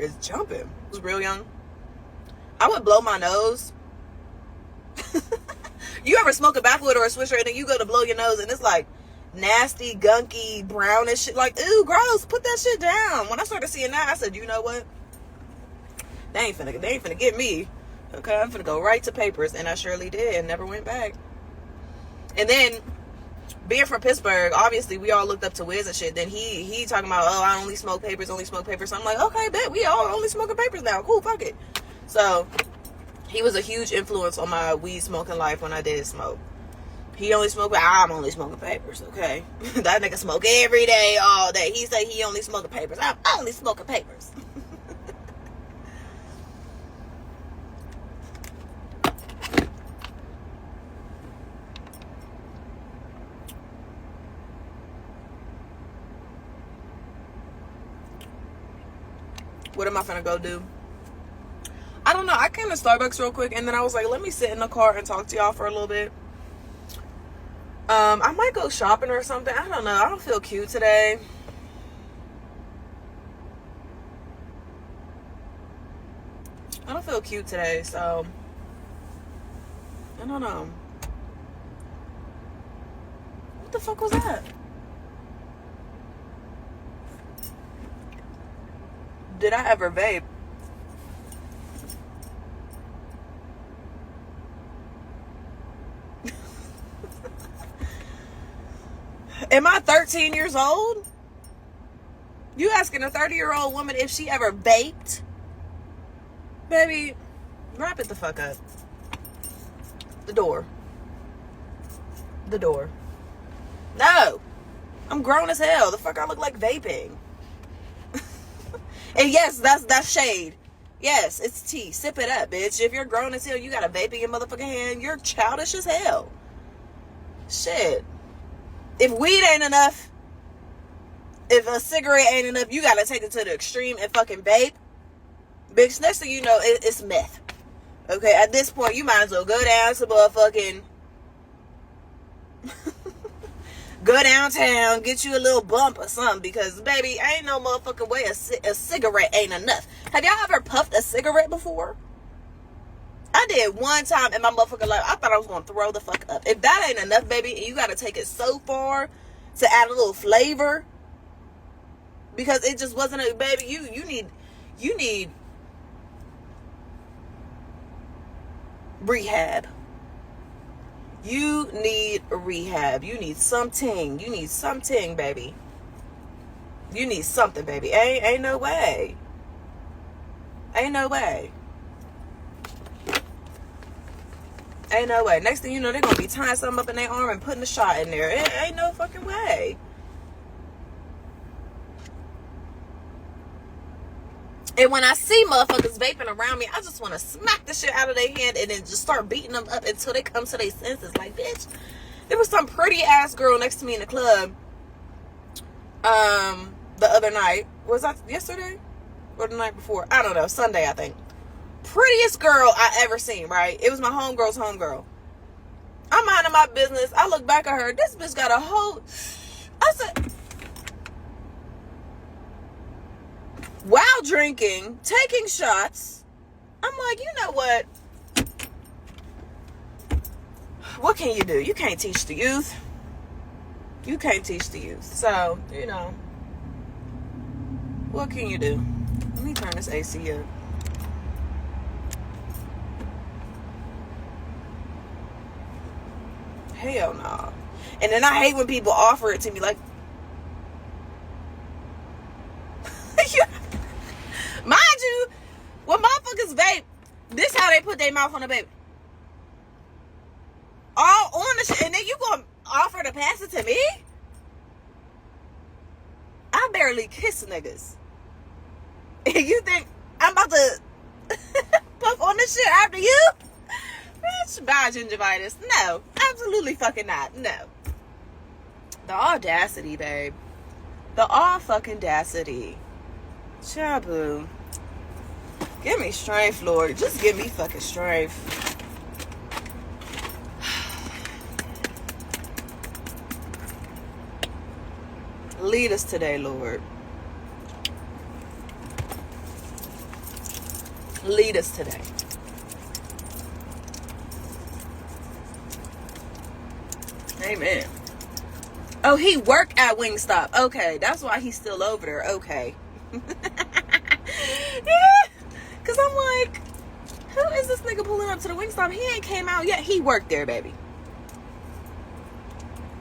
is jumping. I was real young. I would blow my nose. You ever smoke a backwood or a swisher and then you go to blow your nose and it's like nasty, gunky, brownish shit? Like, ew, gross. Put that shit down. When I started seeing that, I said, you know what? They ain't finna get me. Okay, I'm finna go right to papers. And I surely did and never went back. And then, being from Pittsburgh, obviously we all looked up to Wiz and shit. Then he talking about, oh, I only smoke papers. So I'm like, okay, bet we all only smoking papers now. Cool, fuck it. So he was a huge influence on my weed smoking life when I did smoke. He only smoked, I'm only smoking papers, okay? That nigga smoke every day, all day. He say he only smoking papers. I'm only smoking papers. What am I finna go do? I don't know. I came to Starbucks real quick and then I was like, let me sit in the car and talk to y'all for a little bit. I might go shopping or something. I don't know. I don't feel cute today. I don't feel cute today, so I don't know. What the fuck was that? Did I ever vape? Am I 13 years old? You asking a 30-year-old woman if she ever vaped? Baby, wrap it the fuck up. The door. No. I'm grown as hell. The fuck I look like vaping. And yes, that's shade. Yes, it's tea. Sip it up, bitch. If you're grown as hell, you got a vape in your motherfucking hand, you're childish as hell. Shit. If weed ain't enough, if a cigarette ain't enough, you gotta take it to the extreme and fucking vape. Bitch, next thing you know, it's meth. Okay, at this point, you might as well go down to motherfucking... go downtown, get you a little bump or something, because, baby, ain't no motherfucking way a cigarette ain't enough. Have y'all ever puffed a cigarette before? I did one time in my motherfucking life. I thought I was going to throw the fuck up. If that ain't enough, baby, and you got to take it so far to add a little flavor, because it just wasn't a, baby, you need rehab. You need rehab. You need something. You need something, baby. You need something, baby. Ain't no way. Ain't no way. Ain't no way. Next thing you know, they're going to be tying something up in their arm and putting a shot in there. It ain't no fucking way. And when I see motherfuckers vaping around me, I just want to smack the shit out of their hand and then just start beating them up until they come to their senses. Like, bitch, there was some pretty ass girl next to me in the club the other night. Was that yesterday or the night before? I don't know. Sunday, I think. Prettiest girl I ever seen, right? It was my homegirl's homegirl. I'm minding my business. I look back at her. This bitch got a whole... I said... While drinking, taking shots, I'm like, you know what? What can you do? You can't teach the youth. You can't teach the youth. So, you know, what can you do? Let me turn this AC up. Hell no. And then I hate when people offer it to me like, mind you, when motherfuckers vape, this how they put their mouth on the baby. All on the shit, and then you gonna offer to pass it to me? I barely kiss niggas. And you think I'm about to puff on this shit after you? Bitch, bye gingivitis. No, absolutely fucking not. No. The audacity, babe. The all fucking audacity. Chabu. Give me strength, Lord. Just give me fucking strength. Lead us today, Lord. Lead us today. Amen. Oh, he worked at Wingstop. Okay, that's why he's still over there. Okay. Yeah, because I'm like, who is this nigga pulling up to the Wingstop? He ain't came out yet. He worked there, baby.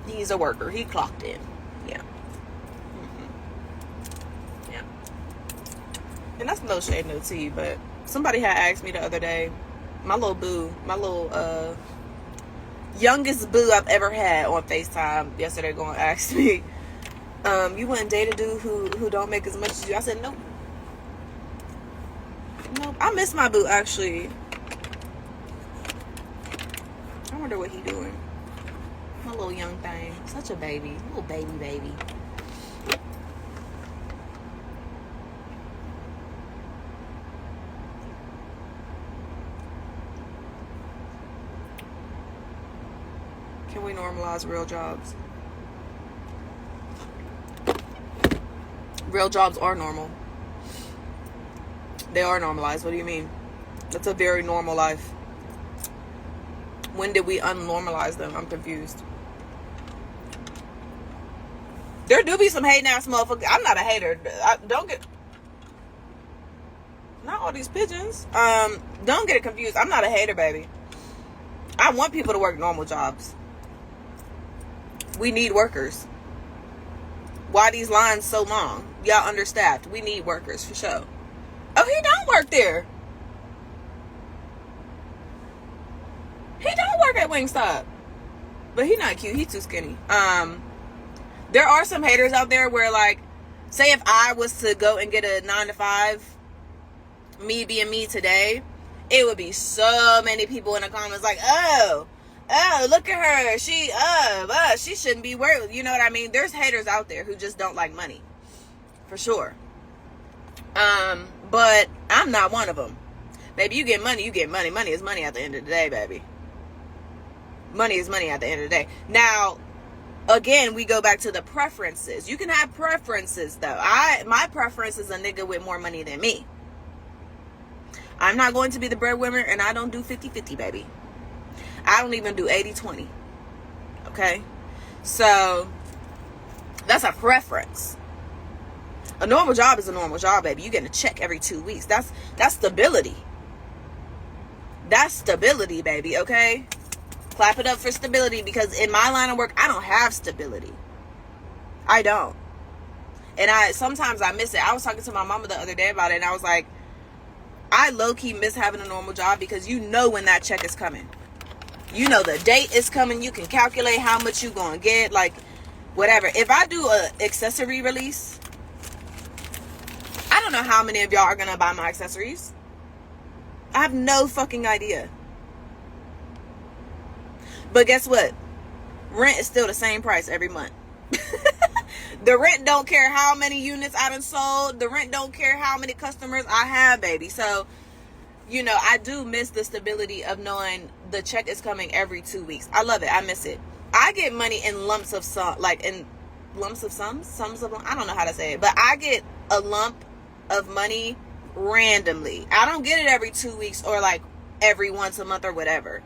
He's a worker. He clocked in. Yeah. Mm-hmm. Yeah. And that's no shade, no tea, but somebody had asked me the other day, my little boo, my little youngest boo I've ever had on FaceTime yesterday going to ask me, you wouldn't date a dude who don't make as much as you? I said, nope. Nope. I miss my boo, actually. I wonder what he doing. My little young thing. Such a baby. Little baby. Can we normalize real jobs? Real jobs are normal. They are normalized. What do you mean? That's a very normal life. When did we unnormalize them? I'm confused. There do be some hating ass motherfuckers. I'm not a hater. Not all these pigeons. Don't get it confused. I'm not a hater, baby. I want people to work normal jobs. We need workers. Why these lines so long? Y'all understaffed. We need workers for sure. Oh, he don't work there. He don't work at Wingstop. But he not cute. He too skinny. There are some haters out there where, like, say if I was to go and get a 9-to-5, me being me today, it would be so many people in the comments like, oh, look at her. She shouldn't be worth. You know what I mean? There's haters out there who just don't like money. For sure. But I'm not one of them. Baby, you get money, you get money. Money is money at the end of the day, baby. Money is money at the end of the day. Now, again, we go back to the preferences. You can have preferences, though. My preference is a nigga with more money than me. I'm not going to be the breadwinner, and I don't do 50-50, baby. I don't even do 80-20. Okay? So, that's a preference. A normal job is a normal job, baby. You getting a check every 2 weeks. That's stability. That's stability, baby, okay? Clap it up for stability, because in my line of work, I don't have stability. I don't. And sometimes I miss it. I was talking to my mama the other day about it, and I was like, I low-key miss having a normal job, because you know when that check is coming. You know the date is coming. You can calculate how much you're going to get, like, whatever. If I do a accessory release, I don't know how many of y'all are going to buy my accessories. I have no fucking idea. But guess what? Rent is still the same price every month. The rent don't care how many units I done sold. The rent don't care how many customers I have, baby. So, you know, I do miss the stability of knowing the check is coming every 2 weeks. I love it. I miss it. I get money in lumps of sums, I don't know how to say it, but I get a lump of money randomly. I don't get it every 2 weeks or like every once a month or whatever.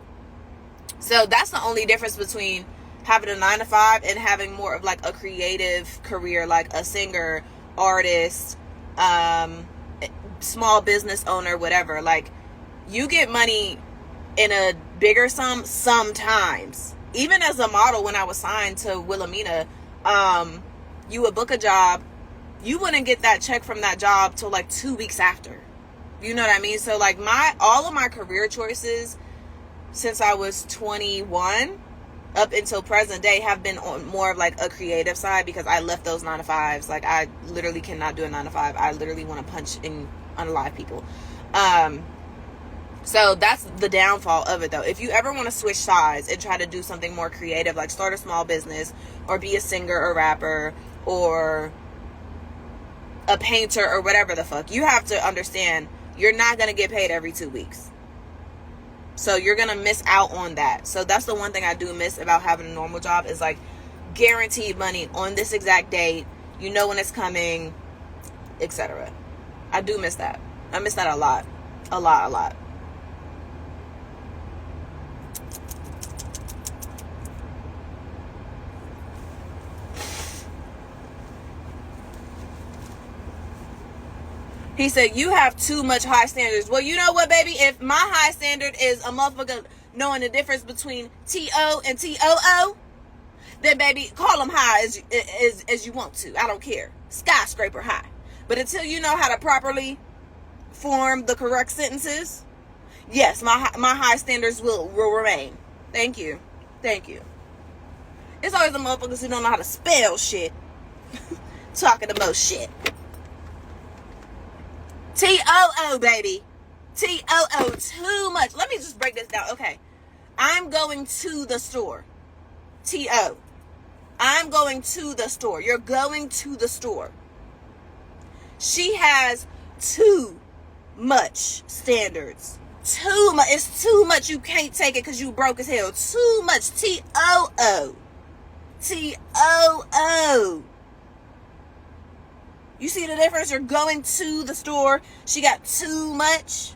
So that's the only difference between having a 9-to-5 and having more of like a creative career, like a singer, artist, small business owner, whatever. Like, you get money in a bigger sum sometimes. Even as a model, when I was signed to Wilhelmina, you would book a job, you wouldn't get that check from that job till like 2 weeks after. You know what I mean? So like all of my career choices since I was 21 up until present day have been on more of like a creative side, because I left those 9-to-5s. Like, I literally cannot do a 9-to-5. I literally want to punch and unalive people. So that's the downfall of it, though. If you ever want to switch sides and try to do something more creative, like start a small business or be a singer or rapper or a painter or whatever the fuck, you have to understand you're not going to get paid every 2 weeks. So you're going to miss out on that. So that's the one thing I do miss about having a normal job, is like guaranteed money on this exact date. You know when it's coming, etc. I do miss that. I miss that a lot. A lot. He said, you have too much high standards. Well, you know what, baby? If my high standard is a motherfucker knowing the difference between T-O and T-O-O, then, baby, call them high as you want to. I don't care. Skyscraper high. But until you know how to properly form the correct sentences, yes, my high standards will remain. Thank you. It's always the motherfuckers who don't know how to spell shit talking the most shit. T-O-O, baby. T-O-O, too much. Let me just break this down. Okay. I'm going to the store. T-O. I'm going to the store. You're going to the store. She has too much standards. Too much. It's too much. You can't take it because you broke as hell. Too much. T-O-O. T-O-O. You see the difference? You're going to the store. She got too much.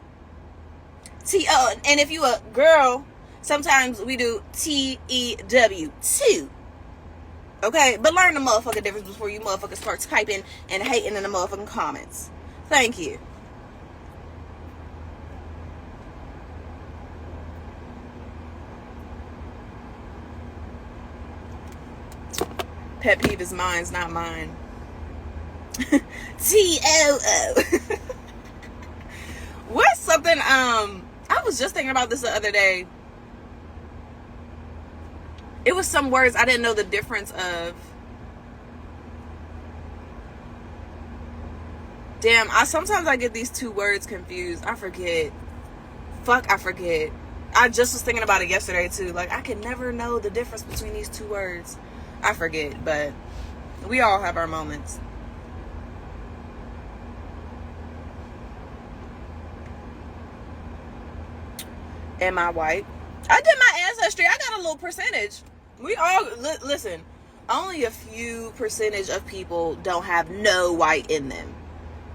T-O. And if you a girl, sometimes we do T-E-W. Too. Okay? But learn the motherfucking difference before you motherfuckers start typing and hating in the motherfucking comments. Thank you. Pet peeve is mine's, not mine. T-O-O. What's something, I was just thinking about this the other day. It was some words I didn't know the difference of. Damn, sometimes I get these two words confused. I forget. I forget. I just was thinking about it yesterday too. Like, I can never know the difference between these two words. I forget, but we all have our moments. Am I white? I did my ancestry. I got a little percentage. We all, listen, only a few percentage of people don't have no white in them.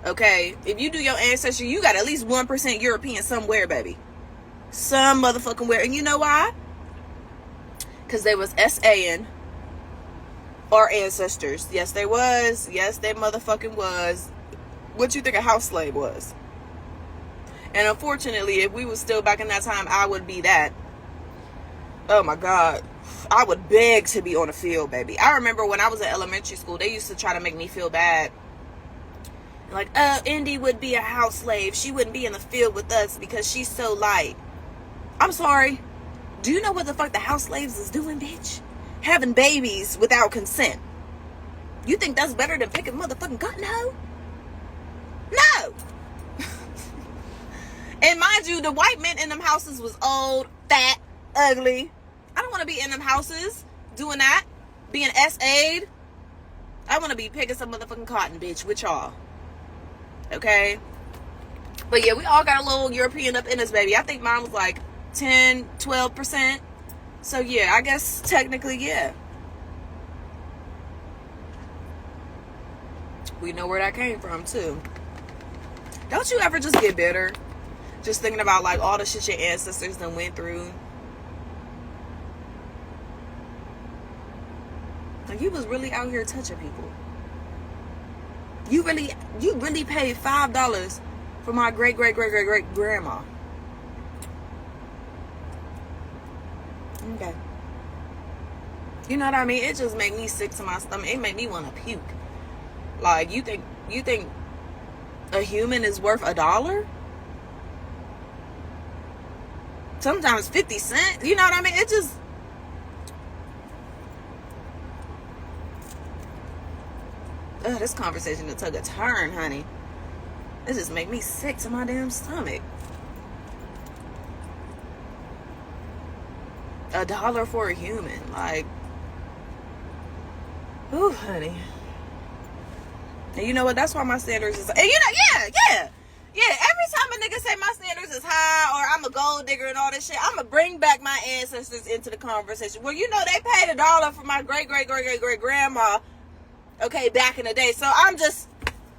Okay? If you do your ancestry, you got at least 1% European somewhere, baby. Some motherfucking where. And you know why? Because they was S.A.ing our ancestors. Yes, they was. Yes, they motherfucking was. What you think a house slave was? And unfortunately, if we was still back in that time, I would be that. Oh my God. I would beg to be on the field, baby. I remember when I was in elementary school, they used to try to make me feel bad. Like, oh, Indy would be a house slave. She wouldn't be in the field with us because she's so light. I'm sorry. Do you know what the fuck the house slaves is doing, bitch? Having babies without consent. You think that's better than picking motherfucking cotton hoe? No. And mind you, the white men in them houses was old, fat, ugly. I don't want to be in them houses doing that. Being S.A.'d. I want to be picking some motherfucking cotton, bitch, with y'all. Okay? But yeah, we all got a little European up in us, baby. I think mine was like 10, 12%. So yeah, I guess technically, yeah. We know where that came from, too. Don't you ever just get bitter? Just thinking about, like, all the shit your ancestors done went through. Like, you was really out here touching people. You really paid $5 for my great-great-great-great-great-grandma. Okay. You know what I mean? It just made me sick to my stomach. It made me want to puke. Like, you think a human is worth $1? Sometimes 50 cents. You know what I mean? It just... Ugh, this conversation took a turn, honey. It just make me sick to my damn stomach. $1 for a human. Like... Ooh, honey. And you know what? That's why my standards is... And you know, yeah. Every time a nigga say my standards is high or I'm a gold digger and all this shit, I'm going to bring back my ancestors into the conversation. Well, you know, they paid $1 for my great-great-great-great-grandma, okay, back in the day. So I'm just,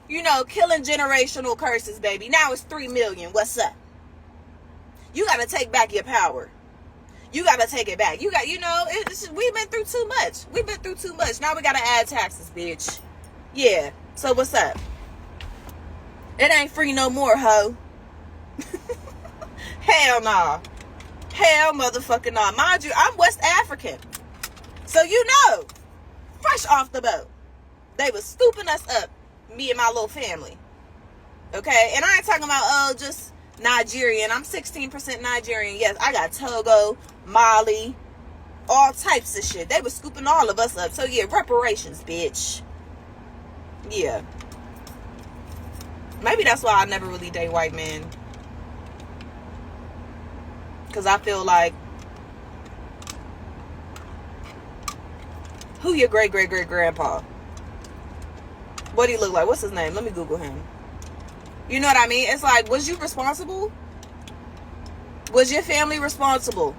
you know, killing generational curses, baby. Now it's 3 million. What's up? You got to take back your power. You got to take it back. You got, we've been through too much. We've been through too much. Now we got to add taxes, bitch. Yeah. So what's up? It ain't free no more, ho. Hell nah. Hell motherfucking nah. Mind you, I'm West African. So fresh off the boat, they was scooping us up, me and my little family. Okay? And I ain't talking about, just Nigerian. I'm 16% Nigerian. Yes, I got Togo, Mali, all types of shit. They was scooping all of us up. So yeah, reparations, bitch. Yeah. Maybe that's why I never really date white men. Because I feel like, who your great-great-great-grandpa? What do he look like? What's his name? Let me Google him. You know what I mean? It's like, was you responsible? Was your family responsible?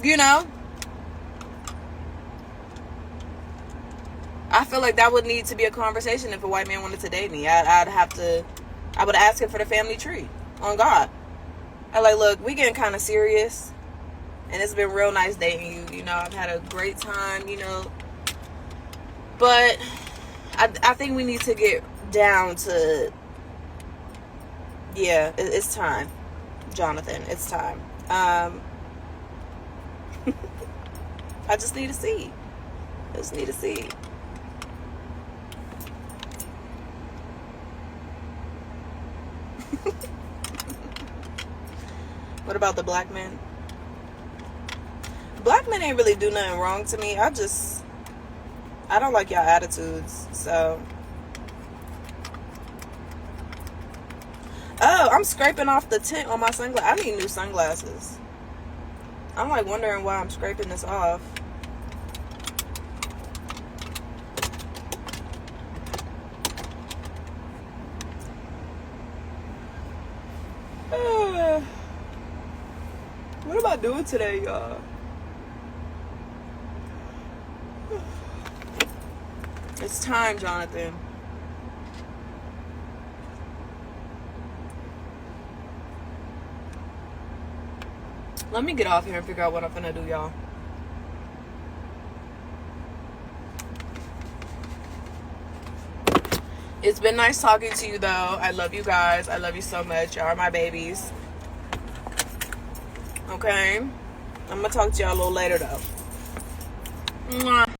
You know? I feel like that would need to be a conversation if a white man wanted to date me. I would ask him for the family tree. On God. I'm like, look, we getting kind of serious. And it's been real nice dating you. You know, I've had a great time, But I think we need to get down to, yeah, it's time. Jonathan, it's time. I just need to see. What about the black men? Black men ain't really do nothing wrong to me. I don't like y'all attitudes. So, oh, I'm scraping off the tint on my sunglasses. I need new sunglasses. I'm like wondering why I'm scraping this off. What am I doing today, y'all? It's time, Jonathan. Let me get off here and figure out what I'm gonna do, y'all. It's been nice talking to you, though. I love you guys. I love you so much. Y'all are my babies. Okay? I'm gonna talk to y'all a little later, though. Mwah.